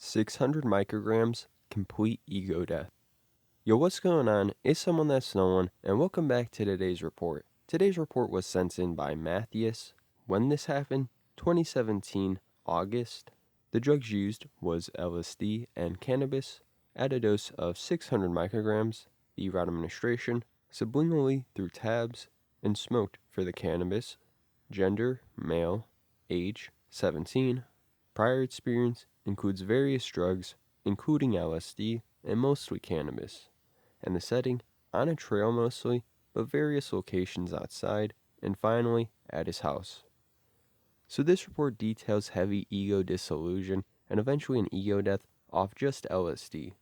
600 micrograms, complete ego death. Yo, what's going on? It's someone that's no one, and welcome back to today's report. Today's report was sent in by Mathias. When this happened, 2017, August. The drugs used was LSD and cannabis at a dose of 600 micrograms, the route of administration, subliminally through tabs, and smoked for the cannabis. Gender, male, age, 17. Prior experience includes various drugs, including LSD and mostly cannabis. And the setting, on a trail mostly, but various locations outside, and finally, at his house. So this report details heavy ego dissolution and eventually an ego death off just LSD.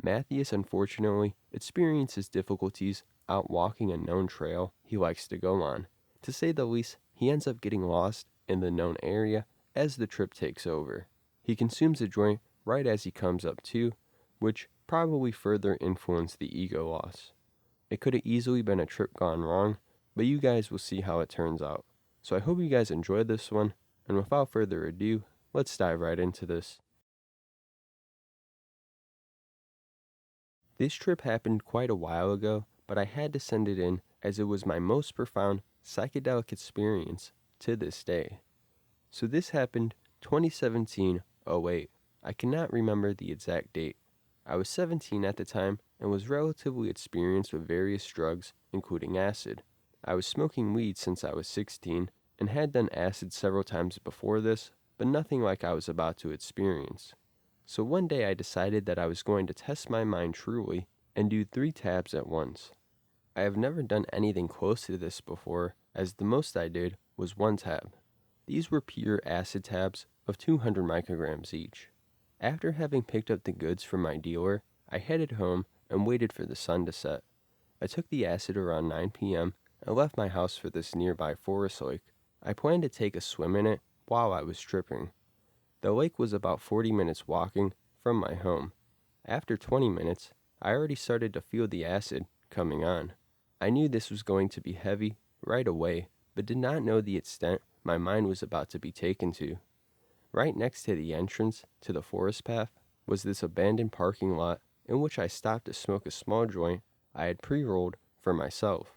Mathias unfortunately experiences difficulties out walking a known trail he likes to go on. To say the least, he ends up getting lost in the known area as the trip takes over. He consumes a joint right as he comes up to, which probably further influenced the ego loss. It could have easily been a trip gone wrong, but you guys will see how it turns out. So I hope you guys enjoyed this one, and without further ado, let's dive right into this. This trip happened quite a while ago, but I had to send it in as it was my most profound psychedelic experience to this day. So this happened 2017-08. I cannot remember the exact date. I was 17 at the time and was relatively experienced with various drugs, including acid. I was smoking weed since I was 16 and had done acid several times before this, but nothing like I was about to experience. So one day I decided that I was going to test my mind truly and do 3 tabs at once. I have never done anything close to this before, as the most I did was 1 tab. These were pure acid tabs of 200 micrograms each. After having picked up the goods from my dealer, I headed home and waited for the sun to set. I took the acid around 9 p.m. and left my house for this nearby forest lake. I planned to take a swim in it while I was tripping. The lake was about 40 minutes walking from my home. After 20 minutes, I already started to feel the acid coming on. I knew this was going to be heavy right away, but did not know the extent my mind was about to be taken to. Right next to the entrance to the forest path was this abandoned parking lot in which I stopped to smoke a small joint I had pre-rolled for myself.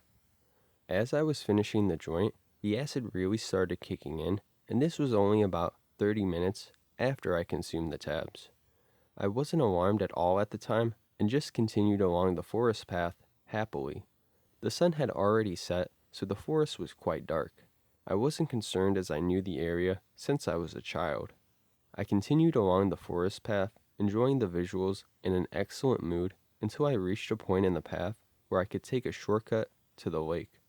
As I was finishing the joint, the acid really started kicking in, and this was only about 30 minutes after I consumed the tabs. I wasn't alarmed at all at the time and just continued along the forest path happily. The sun had already set, so the forest was quite dark. I wasn't concerned as I knew the area since I was a child. I continued along the forest path, enjoying the visuals in an excellent mood until I reached a point in the path where I could take a shortcut to the lake.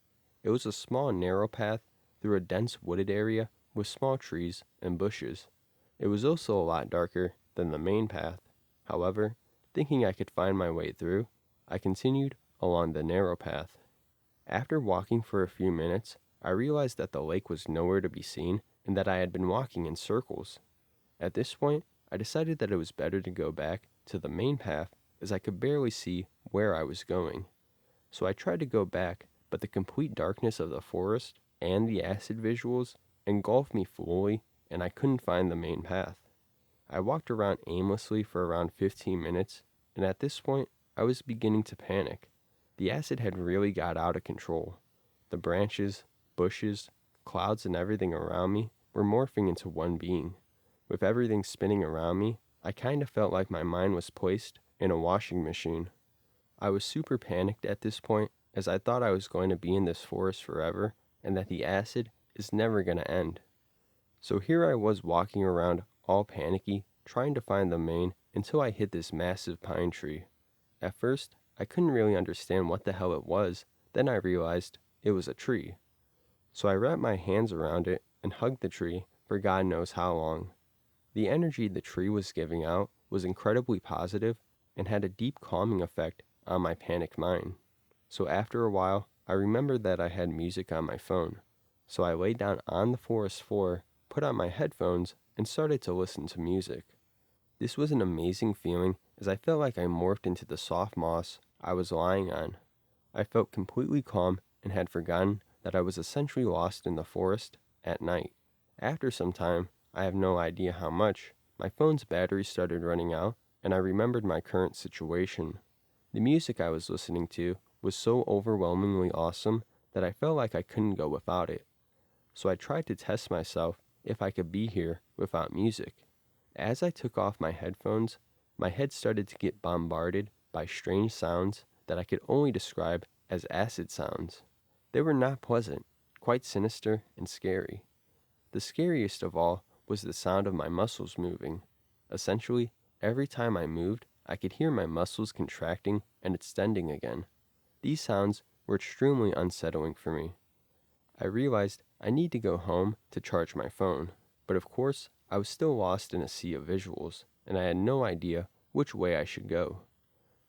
It was a small narrow path through a dense wooded area with small trees and bushes. It was also a lot darker than the main path. However, thinking I could find my way through, I continued along the narrow path. After walking for a few minutes, I realized that the lake was nowhere to be seen and that I had been walking in circles. At this point, I decided that it was better to go back to the main path as I could barely see where I was going. So I tried to go back, but the complete darkness of the forest and the acid visuals engulfed me fully and I couldn't find the main path. I walked around aimlessly for around 15 minutes, and at this point, I was beginning to panic. The acid had really got out of control. The branches, bushes, clouds, and everything around me were morphing into one being. With everything spinning around me, I kind of felt like my mind was placed in a washing machine. I was super panicked at this point, as I thought I was going to be in this forest forever, and that the acid is never going to end. So here I was walking around all panicky, trying to find the main until I hit this massive pine tree. At first, I couldn't really understand what the hell it was, then I realized it was a tree. So I wrapped my hands around it and hugged the tree for God knows how long. The energy the tree was giving out was incredibly positive and had a deep calming effect on my panicked mind. So after a while, I remembered that I had music on my phone. So I lay down on the forest floor, put on my headphones, and started to listen to music. This was an amazing feeling as I felt like I morphed into the soft moss I was lying on. I felt completely calm and had forgotten that I was essentially lost in the forest at night. After some time, I have no idea how much, My phone's battery started running out, and I remembered my current situation. The music I was listening to was so overwhelmingly awesome that I felt like I couldn't go without it. So I tried to test myself if I could be here without music. As I took off my headphones, my head started to get bombarded by strange sounds that I could only describe as acid sounds. They were not pleasant, quite sinister and scary. The scariest of all was the sound of my muscles moving. Essentially, every time I moved, I could hear my muscles contracting and extending again. These sounds were extremely unsettling for me. I realized I need to go home to charge my phone, but of course, I was still lost in a sea of visuals, and I had no idea which way I should go.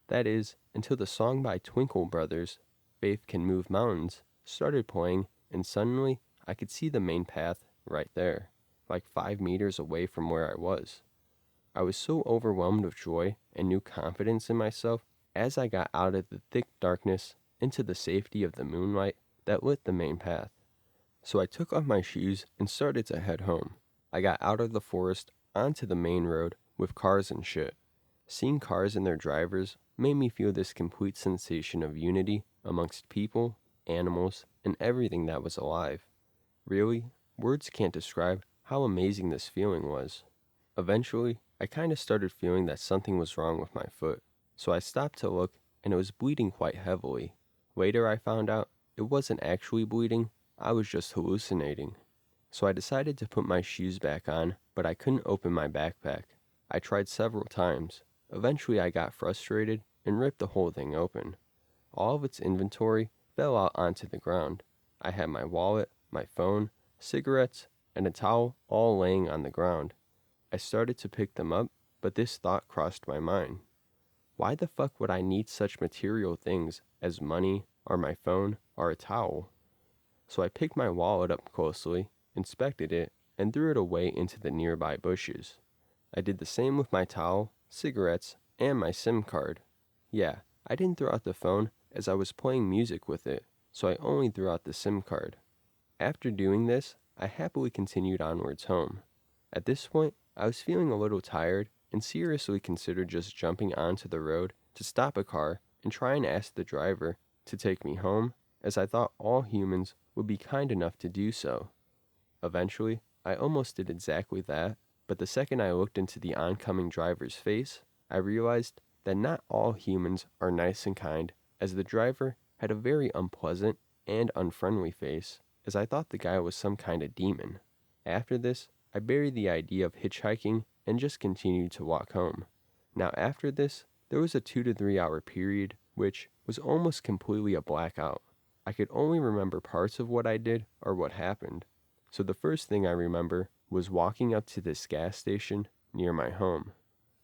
That is, until the song by Twinkle Brothers, Faith Can Move Mountains, started playing, and suddenly I could see the main path right there, like 5 meters away from where I was. I was so overwhelmed with joy and new confidence in myself as I got out of the thick darkness into the safety of the moonlight that lit the main path. So I took off my shoes and started to head home. I got out of the forest onto the main road with cars and shit. Seeing cars and their drivers made me feel this complete sensation of unity amongst people, animals, and everything that was alive. Really, words can't describe how amazing this feeling was. Eventually, I kind of started feeling that something was wrong with my foot, so I stopped to look and it was bleeding quite heavily. Later I found out it wasn't actually bleeding, I was just hallucinating. So I decided to put my shoes back on, but I couldn't open my backpack. I tried several times. Eventually I got frustrated and ripped the whole thing open. All of its inventory fell out onto the ground. I had my wallet, my phone, cigarettes, and a towel all laying on the ground. I started to pick them up, but this thought crossed my mind. Why the fuck would I need such material things as money, or my phone, or a towel? So I picked my wallet up closely, inspected it, and threw it away into the nearby bushes. I did the same with my towel, cigarettes, and my SIM card. Yeah, I didn't throw out the phone as I was playing music with it, so I only threw out the SIM card. After doing this, I happily continued onwards home. At this point, I was feeling a little tired and seriously considered just jumping onto the road to stop a car and try and ask the driver to take me home, as I thought all humans would be kind enough to do so. Eventually, I almost did exactly that, but the second I looked into the oncoming driver's face, I realized that not all humans are nice and kind, as the driver had a very unpleasant and unfriendly face, as I thought the guy was some kind of demon. After this, I buried the idea of hitchhiking and just continued to walk home. Now after this, there was a 2 to 3 hour period which was almost completely a blackout. I could only remember parts of what I did or what happened. So the first thing I remember was walking up to this gas station near my home.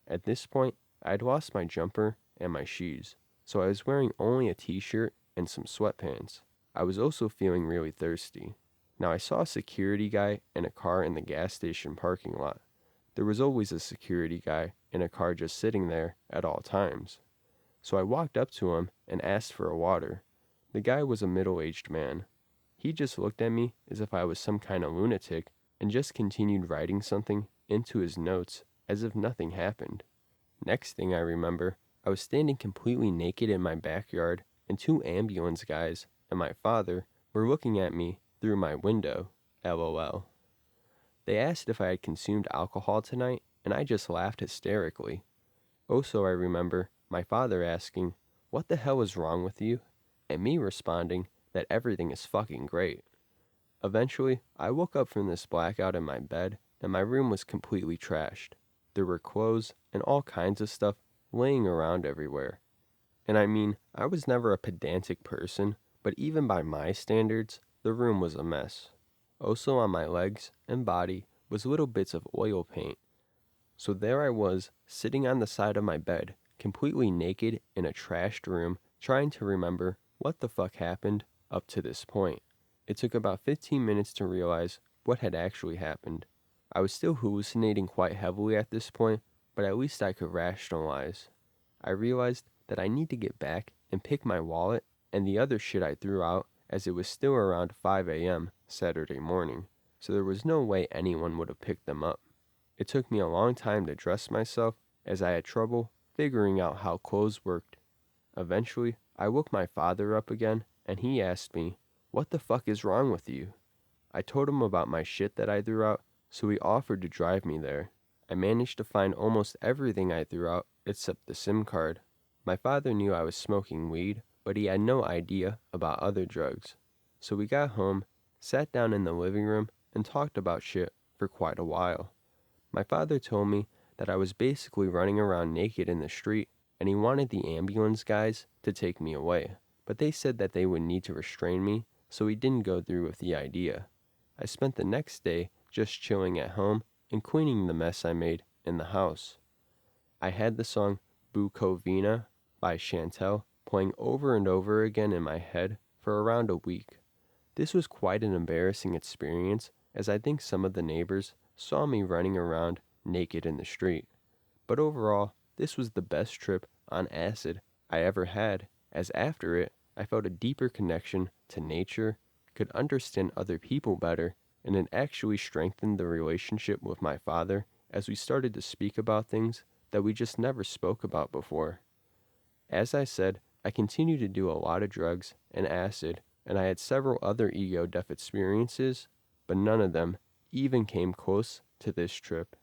At this point, I had lost my jumper and my shoes, so I was wearing only a t-shirt and some sweatpants. I was also feeling really thirsty. Now I saw a security guy and a car in the gas station parking lot. There was always a security guy in a car just sitting there at all times. So I walked up to him and asked for a water. The guy was a middle-aged man. He just looked at me as if I was some kind of lunatic and just continued writing something into his notes as if nothing happened. Next thing I remember, I was standing completely naked in my backyard and 2 ambulance guys and my father were looking at me through my window, LOL. They asked if I had consumed alcohol tonight, and I just laughed hysterically. Also, I remember my father asking, "What the hell is wrong with you?" and me responding that everything is fucking great. Eventually, I woke up from this blackout in my bed, and my room was completely trashed. There were clothes and all kinds of stuff laying around everywhere. And I mean, I was never a pedantic person, but even by my standards, the room was a mess. Also on my legs and body was little bits of oil paint. So there I was, sitting on the side of my bed, completely naked in a trashed room, trying to remember what the fuck happened up to this point. It took about 15 minutes to realize what had actually happened. I was still hallucinating quite heavily at this point, but at least I could rationalize. I realized that I need to get back and pick my wallet and the other shit I threw out, as it was still around 5 a.m. Saturday morning, so there was no way anyone would have picked them up. It took me a long time to dress myself as I had trouble figuring out how clothes worked. Eventually, I woke my father up again and he asked me, "What the fuck is wrong with you?" I told him about my shit that I threw out, so he offered to drive me there. I managed to find almost everything I threw out except the SIM card. My father knew I was smoking weed, but he had no idea about other drugs. So we got home, sat down in the living room, and talked about shit for quite a while. My father told me that I was basically running around naked in the street, and he wanted the ambulance guys to take me away, but they said that they would need to restrain me, so he didn't go through with the idea. I spent the next day just chilling at home and cleaning the mess I made in the house. I had the song Bukovina by Chantel playing over and over again in my head for around a week. This was quite an embarrassing experience, as I think some of the neighbors saw me running around naked in the street. But overall, this was the best trip on acid I ever had, as after it, I felt a deeper connection to nature, could understand other people better, and it actually strengthened the relationship with my father as we started to speak about things that we just never spoke about before. As I said, I continue to do a lot of drugs and acid, and I had several other ego death experiences, but none of them even came close to this trip.